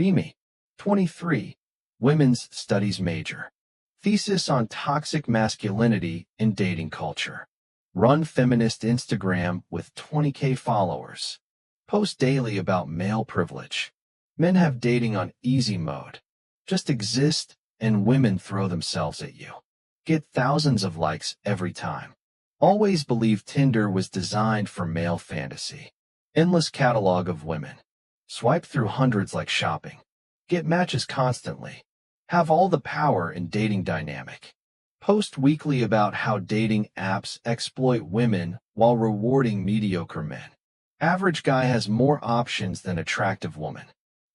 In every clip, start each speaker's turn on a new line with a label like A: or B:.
A: Beamy, 23, women's studies major. Thesis on toxic masculinity in dating culture. Run feminist Instagram with 20K followers. Post daily about male privilege. Men have dating on easy mode. Just exist and women throw themselves at you. Get thousands of likes every time. Always believe Tinder was designed for male fantasy. Endless catalog of women. Swipe through hundreds like shopping. Get matches constantly. Have all the power in dating dynamic. Post weekly about how dating apps exploit women while rewarding mediocre men. Average guy has more options than attractive woman.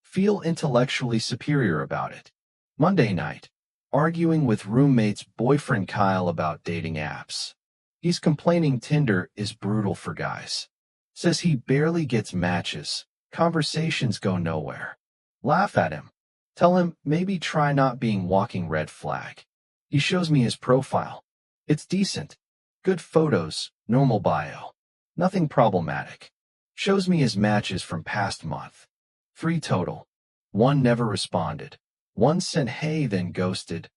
A: Feel intellectually superior about it. Monday night. Arguing with roommate's boyfriend Kyle about dating apps. He's complaining Tinder is brutal for guys. Says he barely gets matches. Conversations go nowhere. Laugh at him. Tell him maybe try not being walking red flag. He shows me his profile. It's decent. Good photos, normal bio. Nothing problematic. Shows me his matches from past month. 3 total. 1 never responded. 1 sent hey then ghosted.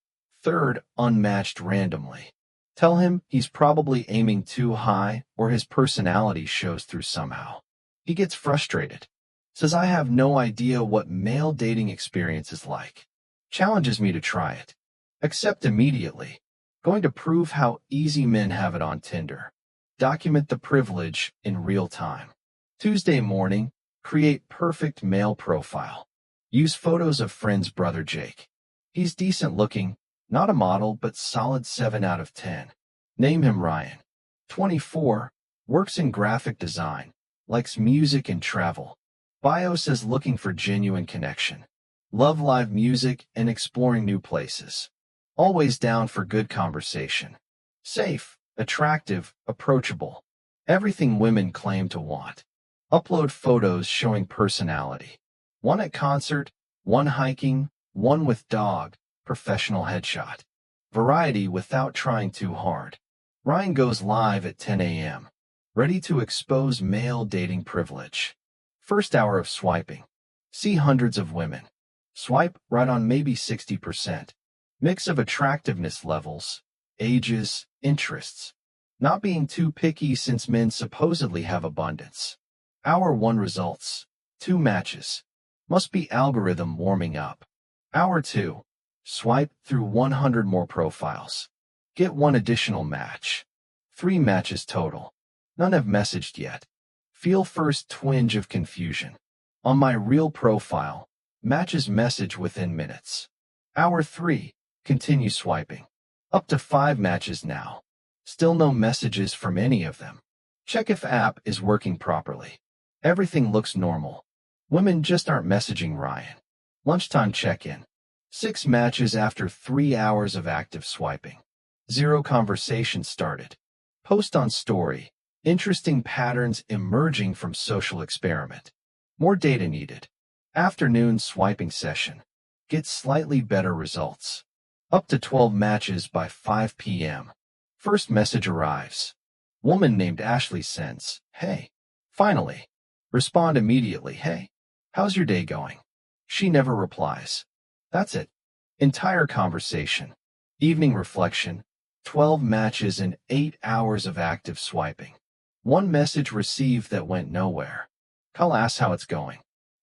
A: 3rd unmatched randomly. Tell him he's probably aiming too high or his personality shows through somehow. He gets frustrated. Says I have no idea what male dating experience is like. Challenges me to try it. Accept immediately. Going to prove how easy men have it on Tinder. Document the privilege in real time. Tuesday morning, create perfect male profile. Use photos of friend's brother Jake. He's decent looking, not a model but solid 7 out of 10. Name him Ryan. 24, works in graphic design, likes music and travel. Bio says looking for genuine connection. Love live music and exploring new places. Always down for good conversation. Safe, attractive, approachable. Everything women claim to want. Upload photos showing personality. 1 at concert, 1 hiking, 1 with dog, professional headshot. Variety without trying too hard. Ryan goes live at 10 a.m. Ready to expose male dating privilege. First hour of swiping. See hundreds of women. Swipe right on maybe 60%. Mix of attractiveness levels, ages, interests. Not being too picky since men supposedly have abundance. Hour 1 results. 2 matches. Must be algorithm warming up. Hour 2. Swipe through 100 more profiles. Get 1 additional match. 3 matches total. None have messaged yet. Feel first twinge of confusion. On my real profile, matches message within minutes. Hour 3. Continue swiping. Up to 5 matches now. Still no messages from any of them. Check if app is working properly. Everything looks normal. Women just aren't messaging Ryan. Lunchtime check-in. 6 matches after 3 hours of active swiping. 0 conversation started. Post on story. Interesting patterns emerging from social experiment. More data needed. Afternoon swiping session. Get slightly better results. Up to 12 matches by 5 p.m. First message arrives. Woman named Ashley sends, hey. Finally. Respond immediately, hey. How's your day going? She never replies. That's it. Entire conversation. Evening reflection. 12 matches and 8 hours of active swiping. 1 message received that went nowhere. Kyle asks how it's going.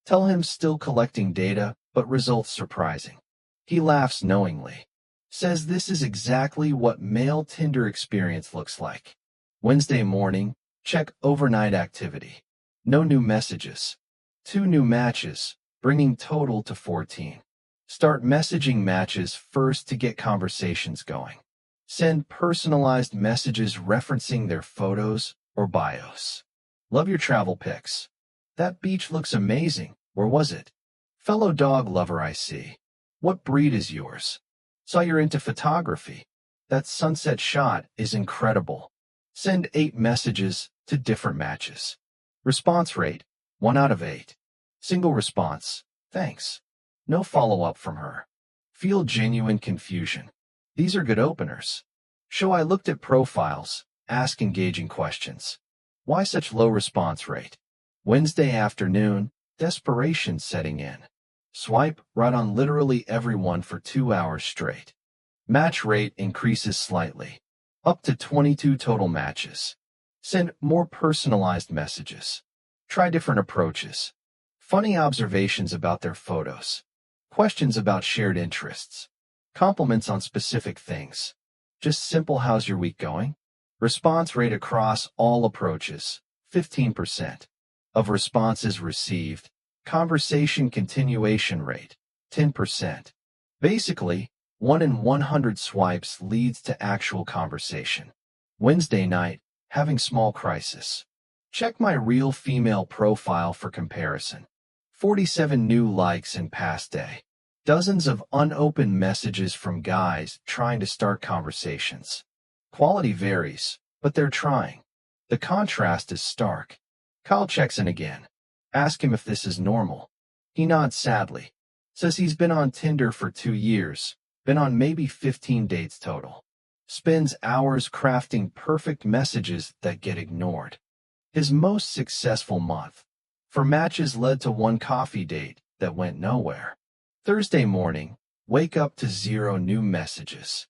A: Tell him still collecting data, but results surprising. He laughs knowingly. Says this is exactly what male Tinder experience looks like. Wednesday morning, check overnight activity. No new messages. 2 new matches, bringing total to 14. Start messaging matches first to get conversations going. Send personalized messages referencing their photos or bios. Love your travel pics. That beach looks amazing. Where was it? Fellow dog lover I see. What breed is yours? Saw you're into photography. That sunset shot is incredible. Send 8 messages to different matches. Response rate, 1 out of 8. Single response, thanks. No follow-up from her. Feel genuine confusion. These are good openers. Show I looked at profiles, ask engaging questions. Why such low response rate? Wednesday afternoon, desperation setting in. Swipe right on literally everyone for 2 hours straight. Match rate increases slightly, up to 22 total matches. Send more personalized messages. Try different approaches. Funny observations about their photos. Questions about shared interests. Compliments on specific things. Just simple "how's your week going?" Response rate across all approaches, 15%. Of responses received. Conversation continuation rate, 10%. Basically, 1 in 100 swipes leads to actual conversation. Wednesday night, having small crisis. Check my real female profile for comparison. 47 new likes in past day. Dozens of unopened messages from guys trying to start conversations. Quality varies, but they're trying. The contrast is stark. Kyle checks in again. Ask him if this is normal. He nods sadly. Says he's been on Tinder for 2 years, been on maybe 15 dates total. Spends hours crafting perfect messages that get ignored. His most successful month. For matches led to 1 coffee date that went nowhere. Thursday morning, wake up to 0 new messages.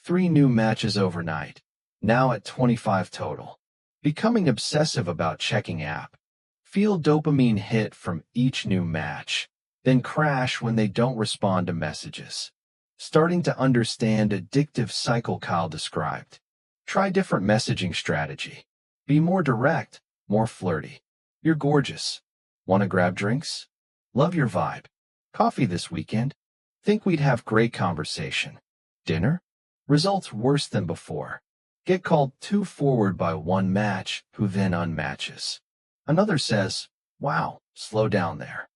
A: 3 new matches overnight, now at 25 total. Becoming obsessive about checking app. Feel dopamine hit from each new match, then crash when they don't respond to messages. Starting to understand addictive cycle Kyle described. Try different messaging strategy. Be more direct, more flirty. You're gorgeous. Want to grab drinks? Love your vibe. Coffee this weekend? Think we'd have great conversation. Dinner? Results worse than before. Get called too forward by 1 match who then unmatches. Another says, "Wow, slow down there."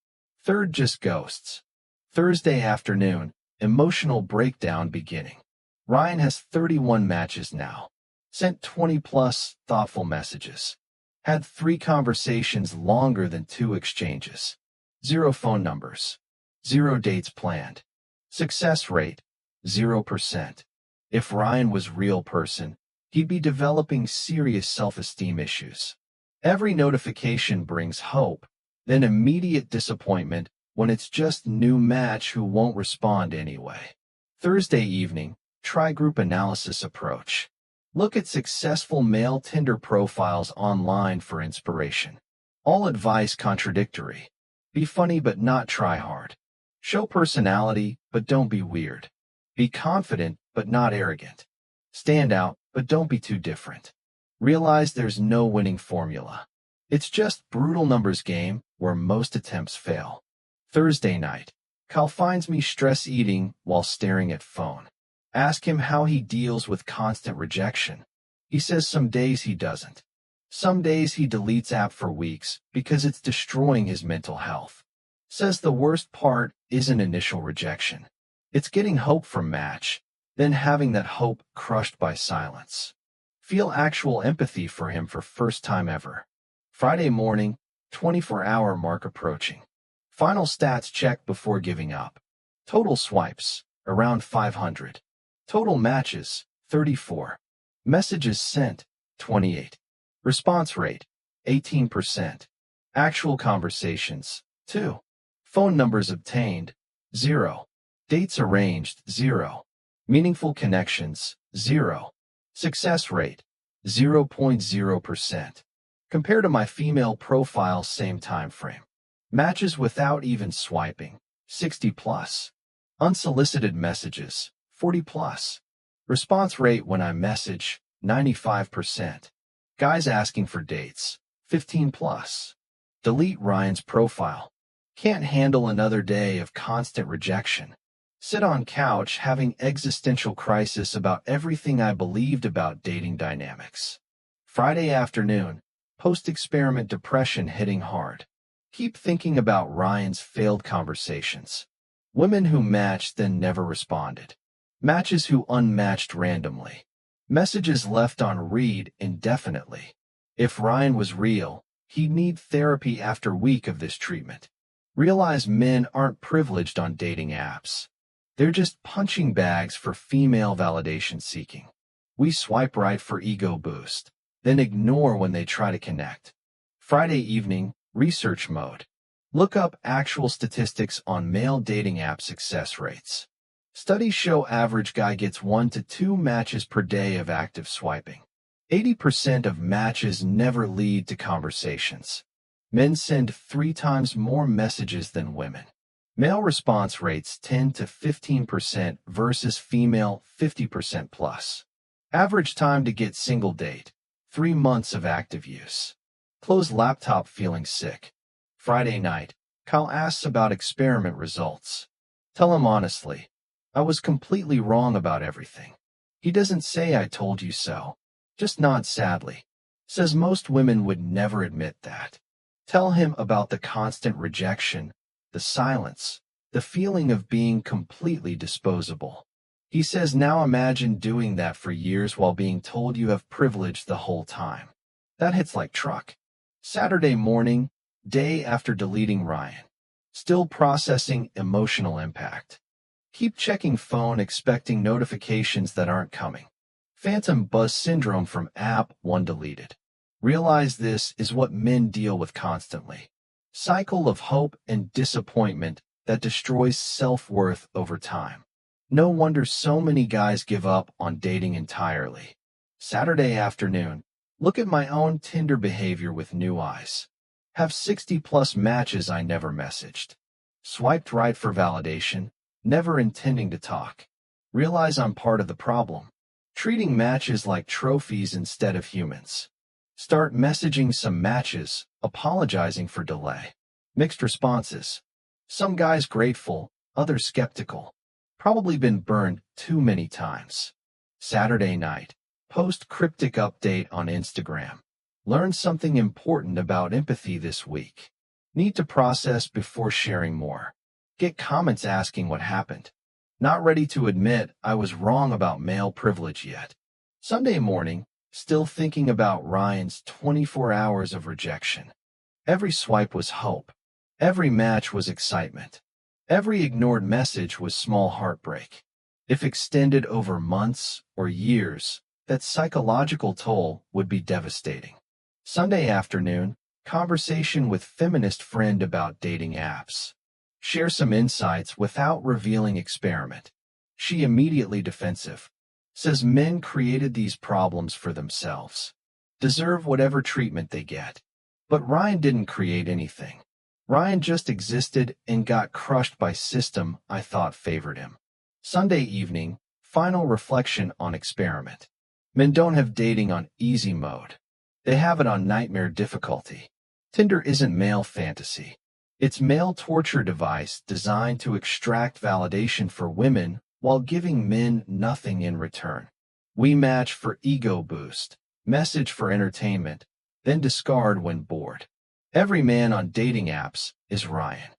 A: Third just ghosts. Thursday afternoon, emotional breakdown beginning. Ryan has 31 matches now. Sent 20+ thoughtful messages. Had 3 conversations longer than 2 exchanges. 0 phone numbers. 0 dates planned. Success rate, 0%. If Ryan was real person, he'd be developing serious self-esteem issues. Every notification brings hope, then immediate disappointment when it's just new match who won't respond anyway. Thursday evening, try group analysis approach. Look at successful male Tinder profiles online for inspiration. All advice contradictory. Be funny but not try hard. Show personality but don't be weird. Be confident but not arrogant. Stand out but don't be too different. Realize there's no winning formula. It's just brutal numbers game where most attempts fail. Thursday night, Kyle finds me stress eating while staring at phone. Ask him how he deals with constant rejection. He says some days he doesn't. Some days he deletes app for weeks because it's destroying his mental health. Says the worst part isn't initial rejection. It's getting hope from match, then having that hope crushed by silence. Feel actual empathy for him for first time ever. Friday morning, 24-hour mark approaching. Final stats check before giving up. Total swipes, around 500. Total matches, 34. Messages sent, 28. Response rate, 18%. Actual conversations, 2. Phone numbers obtained, 0. Dates arranged, 0. Meaningful connections, 0. Success rate, 0.0%. Compared to my female profile same time frame. Matches without even swiping, 60+. Unsolicited messages, 40+. Response rate when I message, 95%. Guys asking for dates, 15+. Delete Ryan's profile. Can't handle another day of constant rejection. Sit on couch having existential crisis about everything I believed about dating dynamics. Friday afternoon, post-experiment depression hitting hard. Keep thinking about Ryan's failed conversations. Women who matched then never responded. Matches who unmatched randomly. Messages left on read indefinitely. If Ryan was real, he'd need therapy after a week of this treatment. Realize men aren't privileged on dating apps. They're just punching bags for female validation seeking. We swipe right for ego boost, then ignore when they try to connect. Friday evening, research mode. Look up actual statistics on male dating app success rates. Studies show average guy gets 1 to 2 matches per day of active swiping. 80% of matches never lead to conversations. Men send 3 times more messages than women. Male response rates 10 to 15% versus female 50% plus. Average time to get single date, 3 months of active use. Close laptop feeling sick. Friday night, Kyle asks about experiment results. Tell him honestly, I was completely wrong about everything. He doesn't say I told you so. Just nods sadly. Says most women would never admit that. Tell him about the constant rejection, the silence, the feeling of being completely disposable. He says now imagine doing that for years while being told you have privilege the whole time. That hits like truck. Saturday morning, day after deleting Ryan. Still processing emotional impact. Keep checking phone expecting notifications that aren't coming. Phantom buzz syndrome from app 1 deleted. Realize this is what men deal with constantly. Cycle of hope and disappointment that destroys self-worth over time. No wonder so many guys give up on dating entirely. Saturday afternoon, look at my own Tinder behavior with new eyes. Have 60+ matches I never messaged. Swiped right for validation, never intending to talk. Realize I'm part of the problem. Treating matches like trophies instead of humans. Start messaging some matches, apologizing for delay. Mixed responses. Some guys grateful, others skeptical. Probably been burned too many times. Saturday night. Post cryptic update on Instagram. Learn something important about empathy this week. Need to process before sharing more. Get comments asking what happened. Not ready to admit I was wrong about male privilege yet. Sunday morning, still thinking about Ryan's 24 hours of rejection. Every swipe was hope. Every match was excitement. Every ignored message was small heartbreak. If extended over months or years, that psychological toll would be devastating. Sunday afternoon, conversation with feminist friend about dating apps. Share some insights without revealing experiment. She immediately defensive. Says men created these problems for themselves. Deserve whatever treatment they get. But Ryan didn't create anything. Ryan just existed and got crushed by system I thought favored him. Sunday evening, final reflection on experiment. Men don't have dating on easy mode. They have it on nightmare difficulty. Tinder isn't male fantasy. It's male torture device designed to extract validation for women while giving men nothing in return. We match for ego boost, message for entertainment, then discard when bored. Every man on dating apps is Ryan.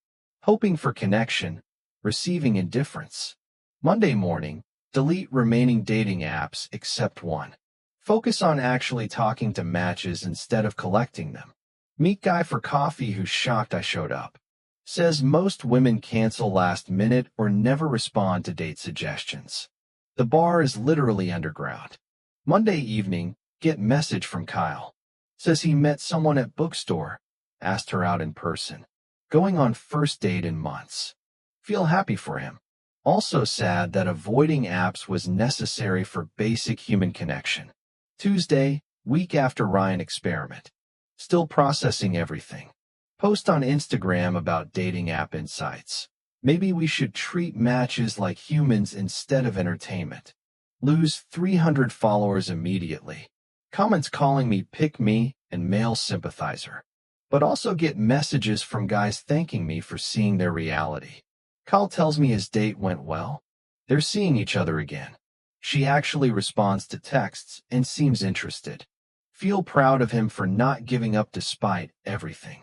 A: Hoping for connection, receiving indifference. Monday morning, delete remaining dating apps except one. Focus on actually talking to matches instead of collecting them. Meet guy for coffee who's shocked I showed up. Says most women cancel last minute or never respond to date suggestions. The bar is literally underground. Monday evening, get message from Kyle. Says he met someone at bookstore, asked her out in person. Going on first date in months. Feel happy for him. Also sad that avoiding apps was necessary for basic human connection. Tuesday, week after Ryan experiment. Still processing everything. Post on Instagram about dating app insights. Maybe we should treat matches like humans instead of entertainment. Lose 300 followers immediately. Comments calling me pick me and male sympathizer. But also get messages from guys thanking me for seeing their reality. Kyle tells me his date went well. They're seeing each other again. She actually responds to texts and seems interested. Feel proud of him for not giving up despite everything.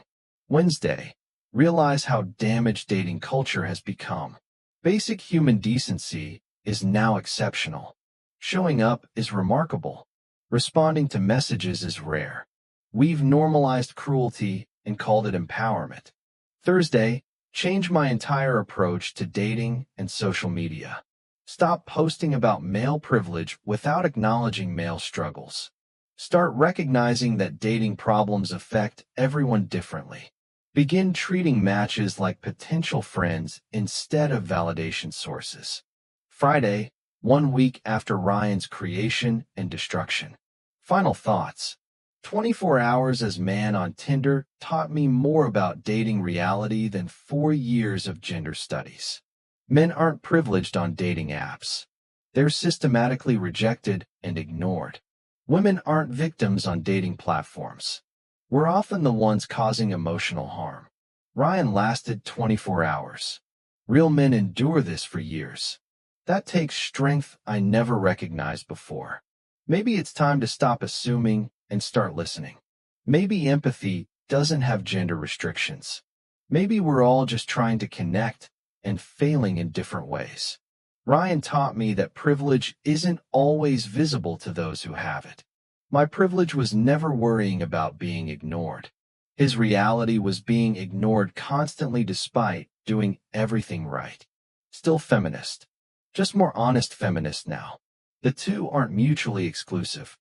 A: Wednesday, realize how damaged dating culture has become. Basic human decency is now exceptional. Showing up is remarkable. Responding to messages is rare. We've normalized cruelty and called it empowerment. Thursday, change my entire approach to dating and social media. Stop posting about male privilege without acknowledging male struggles. Start recognizing that dating problems affect everyone differently. Begin treating matches like potential friends instead of validation sources. Friday, 1 week after Ryan's creation and destruction. Final thoughts. 24 hours as man on Tinder taught me more about dating reality than 4 years of gender studies. Men aren't privileged on dating apps. They're systematically rejected and ignored. Women aren't victims on dating platforms. We're often the ones causing emotional harm. Ryan lasted 24 hours. Real men endure this for years. That takes strength I never recognized before. Maybe it's time to stop assuming and start listening. Maybe empathy doesn't have gender restrictions. Maybe we're all just trying to connect and failing in different ways. Ryan taught me that privilege isn't always visible to those who have it. My privilege was never worrying about being ignored. His reality was being ignored constantly despite doing everything right. Still feminist. Just more honest feminist now. The two aren't mutually exclusive.